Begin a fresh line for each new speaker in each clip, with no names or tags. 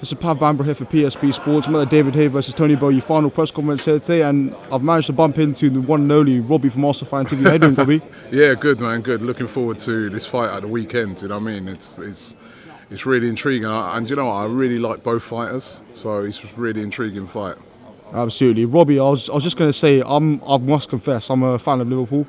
It's a Pav BHAMBRA here for PSB Sports. I'm at the David Hay versus Tony Bowie final press conference here today, and I've managed to bump into the one and only Robbie from Arsenal Fan TV. How you doing, Robbie?
Yeah, good man, good. Looking forward to this fight at the weekend. You know what I mean? It's really intriguing, and you know what? I really like both fighters, so it's a really intriguing fight.
Absolutely, Robbie. I was just going to say, I must confess, I'm a fan of Liverpool.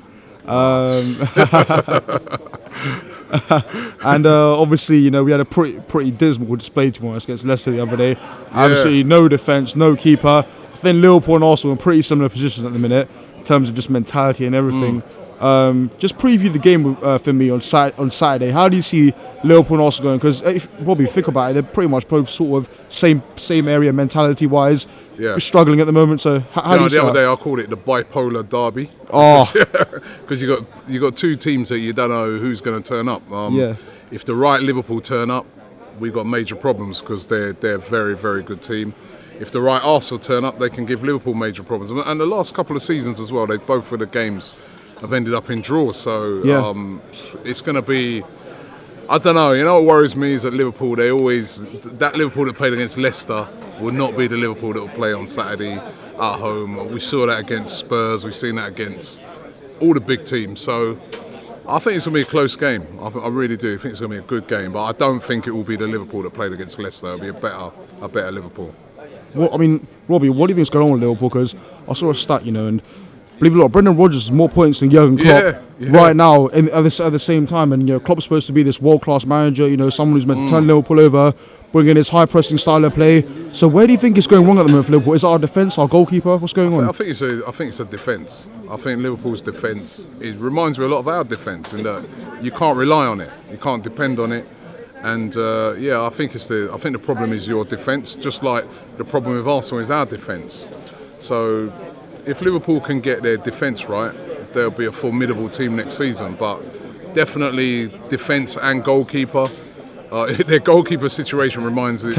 And obviously, you know, we had a pretty dismal display to be honest against Leicester the other day. Yeah. Absolutely no defence, no keeper. I think Liverpool and Arsenal are in pretty similar positions at the minute in terms of just mentality and everything. Just preview the game for me on Saturday. How do you see Liverpool and Arsenal going? Because if Robbie, think about it, they're pretty much both sort of same area mentality-wise. Yeah. We're struggling at the moment. So how do you see
the other day I called it the bipolar derby.
Oh,
because you got two teams that you don't know who's going to turn up. If the right Liverpool turn up, we've got major problems because they're a very, very good team. If the right Arsenal turn up, they can give Liverpool major problems. And the last couple of seasons as well, they both of the games have ended up in draws. So it's going to be, I don't know. You know what worries me is that Liverpool, that Liverpool that played against Leicester will not be the Liverpool that will play on Saturday at home. We saw that against Spurs. We've seen that against all the big teams. So I think it's going to be a close game. I really do. I think it's going to be a good game. But I don't think it will be the Liverpool that played against Leicester. It'll be a better Liverpool.
Well, I mean, Robbie, what do you think is going on with Liverpool? Because I saw a stat, you know, and believe it or not, Brendan Rodgers has more points than Jurgen Klopp right now at the same time. And, you know, Klopp's supposed to be this world-class manager, you know, someone who's meant to turn Liverpool over, bring in his high-pressing style of play. So where do you think it's going wrong at the moment for Liverpool? Is it our defence, our goalkeeper? What's going on?
I think it's a defence. I think Liverpool's defence, it reminds me a lot of our defence in that you can't rely on it. You can't depend on it. And I think the problem is your defence, just like the problem with Arsenal is our defence. So if Liverpool can get their defence right, they'll be a formidable team next season. But definitely defence and goalkeeper. Their goalkeeper situation reminds me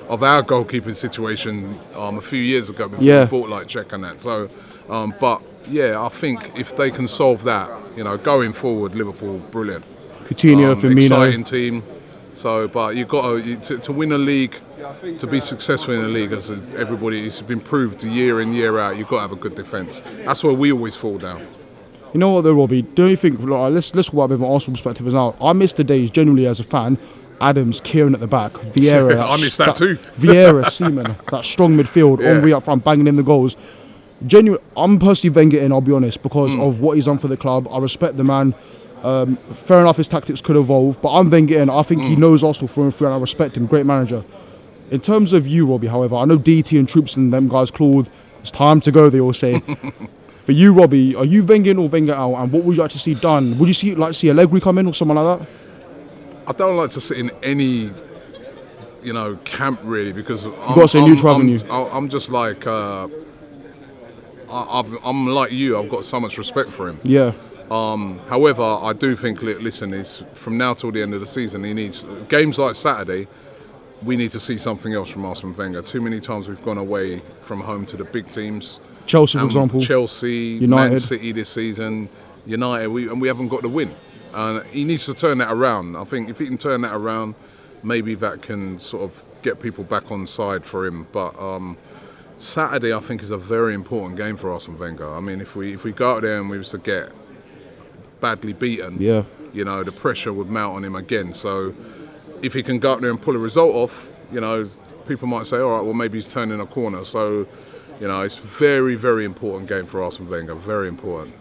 of our goalkeeping situation a few years ago before we bought like Czech and that. So, I think if they can solve that, you know, going forward, Liverpool, brilliant.
Coutinho, Firmino,
exciting team. So, but you've got to win a league, to be successful in a league, as everybody has been proved year in year out. You've got to have a good defence. That's where we always fall down.
You know what though, Robbie? Don't you think, let's talk about a bit of an Arsenal perspective as now. I miss the days, generally as a fan, Adams, Kieran at the back, Vieira.
I miss that too.
Vieira, Seaman, that strong midfield, Henry up front, banging in the goals. Genuinely, I'm personally Wenger in, I'll be honest, because of what he's done for the club. I respect the man. Fair enough, his tactics could evolve, but I'm Wenger in. I think he knows Arsenal through and through, and I respect him. Great manager. In terms of you, Robbie, however, I know DT and Troops and them guys clawed. It's time to go, they all say. For you, Robbie, are you Wenger in or Wenger out? And what would you like to see done? Would you like to see Allegri come in or someone like that?
I don't like to sit in any, you know, camp really, because I'm just like I'm like you. I've got so much respect for him.
Yeah.
However, I do think, listen, is from now till the end of the season, he needs games like Saturday. We need to see something else from Arsene Wenger. Too many times we've gone away from home to the big teams.
Chelsea, for example.
Chelsea,
United.
Man City this season, United, we haven't got the win. He needs to turn that around. I think if he can turn that around, maybe that can sort of get people back on side for him. But Saturday, I think, is a very important game for Arsene Wenger. I mean, if we go out there and we was to get badly beaten, you know, the pressure would mount on him again. So if he can go out there and pull a result off, you know, people might say, all right, well, maybe he's turning a corner. So, you know, it's very, very important game for Arsene Wenger. Very important.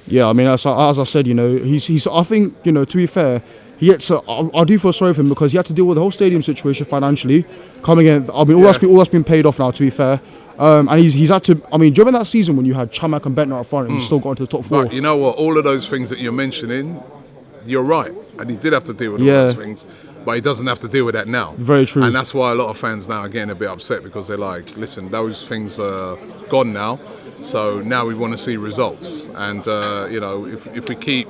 Yeah, I mean, as I said, you know, he's. I think, you know, to be fair, he had to. I do feel sorry for him because he had to deal with the whole stadium situation financially coming in. I mean, all that's been paid off now. To be fair, and he's had to. I mean, do you remember that season when you had Chamak and Bentner up front and he still got into the top four?
But you know what? All of those things that you're mentioning, you're right, and he did have to deal with all those things. But he doesn't have to deal with that now.
Very true.
And that's why a lot of fans now are getting a bit upset because they're like, listen, those things are gone now. So now we want to see results. And, you know, if we keep,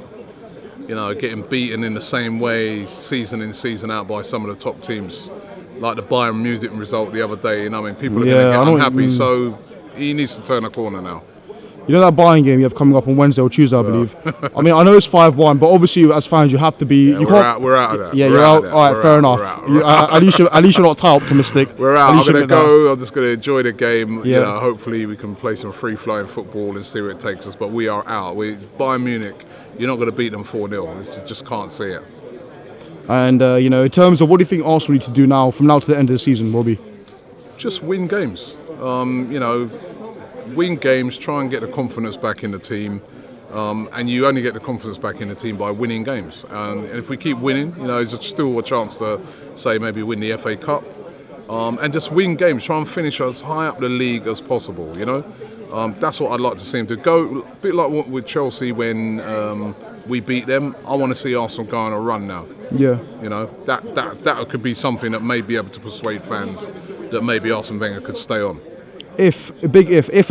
you know, getting beaten in the same way season in, season out by some of the top teams, like the Bayern Munich result the other day, you know, I mean, people are going to get unhappy. So he needs to turn a corner now.
You know that Bayern game you have coming up on Wednesday or Tuesday, I believe. I mean, I know it's 5-1, but obviously as fans you have to be.
Yeah, we're out of that.
Yeah, you're out. All right, fair enough. At least you're not too optimistic.
We're out. I'm gonna go. I'm just gonna enjoy the game. Yeah. You know, hopefully we can play some free-flowing football and see where it takes us. But we are out. Bayern Munich. You're not gonna beat them 4-0. You just can't see it.
And you know, in terms of what do you think Arsenal need to do now, from now to the end of the season, Robbie?
Just win games. You know, win games. Try and get the confidence back in the team. And you only get the confidence back in the team by winning games. And if we keep winning, you know, there's still a chance to say maybe win the FA Cup. And just win games. Try and finish as high up the league as possible. You know, that's what I'd like to see him to go. A bit like what with Chelsea when we beat them. I want to see Arsenal go on a run now.
Yeah.
You know, that could be something that may be able to persuade fans that maybe Arsene Wenger could stay on.
If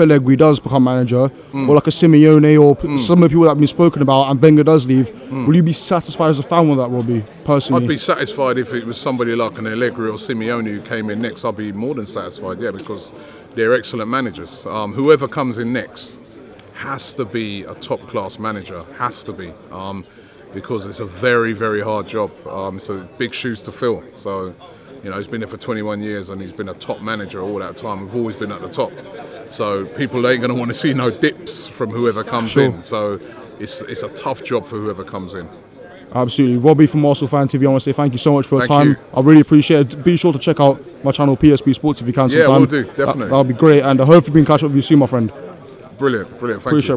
Allegri does become manager, or like a Simeone, or some of the people that have been spoken about, and Wenger does leave, will you be satisfied as a fan with that, Robbie, personally?
I'd be satisfied if it was somebody like an Allegri or Simeone who came in next. I'd be more than satisfied, yeah, because they're excellent managers. Whoever comes in next has to be a top-class manager, has to be, because it's a very, very hard job. So big shoes to fill. So, you know, he's been there for 21 years and he's been a top manager all that time. We've always been at the top. So people ain't going to want to see no dips from whoever comes in. So it's a tough job for whoever comes in.
Absolutely. Robbie from Arsenal Fan TV, I want to say thank you so much for your time. I really appreciate it. Be sure to check out my channel, PSP Sports, if you can.
Yeah, we'll do, definitely.
That'll be great. And I hope we can catch up with you soon, my friend.
Brilliant. Thank you.